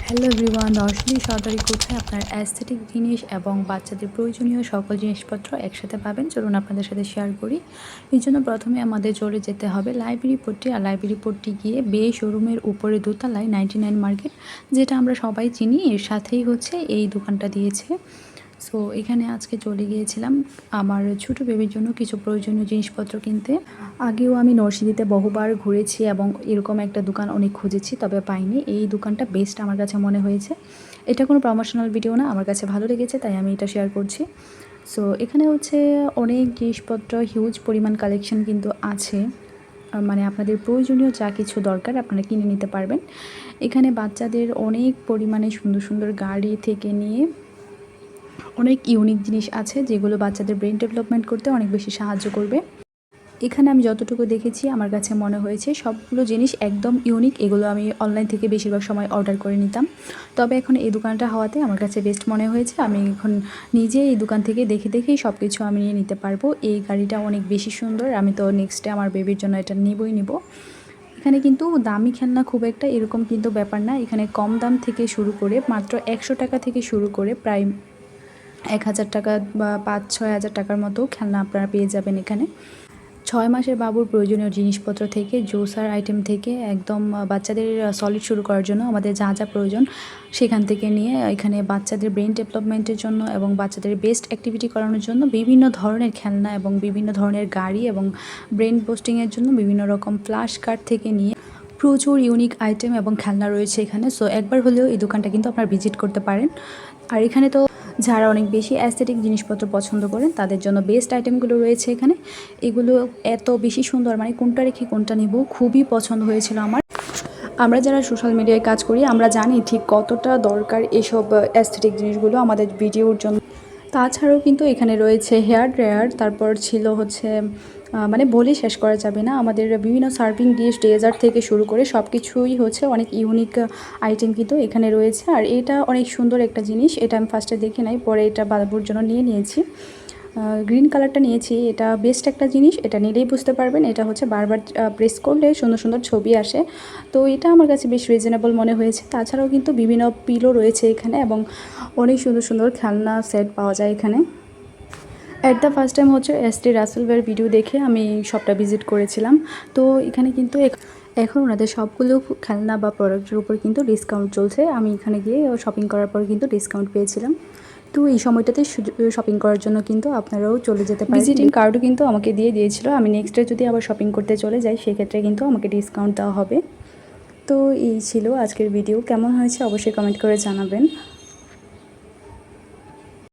Hello everyone, দর্শনী সরকারি কোথায় আপনার অ্যাস্থেটিক জিনিস এবং বাচ্চাদের প্রয়োজনীয় সকল জিনিসপত্র একসাথে পাবেন। চলুন আপনাদের সাথে শেয়ার করি। এই জন্য প্রথমে আমাদের চলে যেতে হবে লাইব্রেরি পট্টি। আর লাইব্রেরি পট্টি গিয়ে বে শোরুমের উপরে দোতলায় 99 মার্কেট, যেটা আমরা সবাই চিনি, এর সাথেই হচ্ছে এই দোকানটা দিয়েছে। সো এখানে আজকে চলে গিয়েছিলাম আমার ছোটো বেবির জন্য কিছু প্রয়োজনীয় জিনিসপত্র কিনতে। আগেও আমি নরসিংদীতে বহুবার ঘুরেছি এবং এরকম একটা দোকান অনেক খুঁজেছি, তবে পাইনি। এই দোকানটা বেস্ট আমার কাছে মনে হয়েছে। এটা কোনো প্রমোশনাল ভিডিও না, আমার কাছে ভালো লেগেছে তাই আমি এটা শেয়ার করছি। সো এখানে হচ্ছে অনেক জিনিসপত্র, হিউজ পরিমাণ কালেকশন কিন্তু আছে। মানে আপনাদের প্রয়োজনীয় যা কিছু দরকার আপনারা কিনে নিতে পারবেন। এখানে বাচ্চাদের অনেক পরিমাণে সুন্দর সুন্দর গাড়ি থেকে নিয়ে অনেক ইউনিক জিনিস আছে, যেগুলো বাচ্চাদের ব্রেন ডেভেলপমেন্ট করতে অনেক বেশি সাহায্য করবে। এখানে আমি যতটুকু দেখেছি আমার কাছে মনে হয়েছে সবগুলো জিনিস একদম ইউনিক। এগুলো আমি অনলাইন থেকে বেশিরভাগ সময় অর্ডার করে নিতাম, তবে এখন এই দোকানটা হওয়াতে আমার কাছে বেস্ট মনে হয়েছে। আমি এখন নিজে এই দোকান থেকে দেখে দেখেই সব কিছু আমি নিয়ে নিতে পারবো। এই গাড়িটা অনেক বেশি সুন্দর, আমি তো নেক্সটে আমার বেবির জন্য এটা নিব। এখানে কিন্তু দামি খেলনা খুব একটা এরকম কিন্তু ব্যাপার না। এখানে কম দাম থেকে শুরু করে মাত্র 100 টাকা থেকে শুরু করে প্রায় 1000 টাকা বা 5-6 হাজার টাকার মতো খেলনা আপনারা পেয়ে যাবেন এখানে। 6 মাসের বাবুর প্রয়োজনীয় জিনিসপত্র থেকে জুসার আইটেম থেকে একদম বাচ্চাদের সলিড শুরু করার জন্য আমাদের যা যা প্রয়োজন সেখান থেকে নিয়ে এখানে বাচ্চাদের ব্রেন ডেভেলপমেন্টের জন্য এবং বাচ্চাদের বেস্ট অ্যাক্টিভিটি করানোর জন্য বিভিন্ন ধরনের খেলনা এবং বিভিন্ন ধরনের গাড়ি এবং ব্রেন বুস্টিংয়ের জন্য বিভিন্ন রকম ফ্ল্যাশ কার্ড থেকে নিয়ে প্রচুর ইউনিক আইটেম এবং খেলনা রয়েছে এখানে। সো একবার হলেও এই দোকানটা কিন্তু আপনারা ভিজিট করতে পারেন। আর এখানে তো যারা অনেক বেশি অ্যাস্থেটিক জিনিসপত্র পছন্দ করেন তাদের জন্য বেস্ট আইটেমগুলো রয়েছে এখানে। এগুলো এত বেশি সুন্দর, মানে কোনটা রেখে কোনটা নেব খুবই পছন্দ হয়েছিল আমার। আমরা যারা সোশ্যাল মিডিয়ায় কাজ করি আমরা জানি ঠিক কতটা দরকার এসব অ্যাস্থেটিক জিনিসগুলো আমাদের ভিডিওর জন্য। তাছাড়াও কিন্তু এখানে রয়েছে হেয়ার ড্রায়ার, তারপর ছিল হচ্ছে মানে বলে শেষ করা যাবে না, আমাদের বিভিন্ন সার্ভিং ডিশ ডেজার্ট থেকে শুরু করে সব কিছুই হচ্ছে অনেক ইউনিক আইটেম কিন্তু এখানে রয়েছে। আর এটা অনেক সুন্দর একটা জিনিস, এটা আমি ফার্স্টে দেখে নাই, পরে এটা বাবুর জন্য নিয়েছি। গ্রিন কালারটা নিয়েছি, এটা বেস্ট একটা জিনিস, এটা নিলেই বুঝতে পারবেন। এটা হচ্ছে বারবার প্রেস করলে সুন্দর সুন্দর ছবি আসে, তো এটা আমার কাছে বেশ রিজনেবল মনে হয়েছে। তাছাড়াও কিন্তু বিভিন্ন পিলো রয়েছে এখানে এবং অনেক সুন্দর সুন্দর খেলনা সেট পাওয়া যায় এখানে। অ্যাট দ্য ফার্স্ট টাইম হচ্ছে এসটি রাসেল ভাইয়ের ভিডিও দেখে আমি শপটা ভিজিট করেছিলাম। তো এখানে কিন্তু এখন ওনাদের সবগুলো খেলনা বা প্রোডাক্টের উপর কিন্তু ডিসকাউন্ট চলছে। আমি এখানে গিয়ে শপিং করার পর কিন্তু ডিসকাউন্ট পেয়েছিলাম। তো এই সময়টাতে শপিং করার জন্য কিন্তু আপনারাও চলে যেতে পারেন। ভিজিটিং কার্ডও কিন্তু আমাকে দিয়েছিল, আমি নেক্সট ডে যদি আবার শপিং করতে চলে যাই সেক্ষেত্রে কিন্তু আমাকে ডিসকাউন্ট দেওয়া হবে। তো এই ছিল আজকের ভিডিও, কেমন হয়েছে অবশ্যই কমেন্ট করে জানাবেন।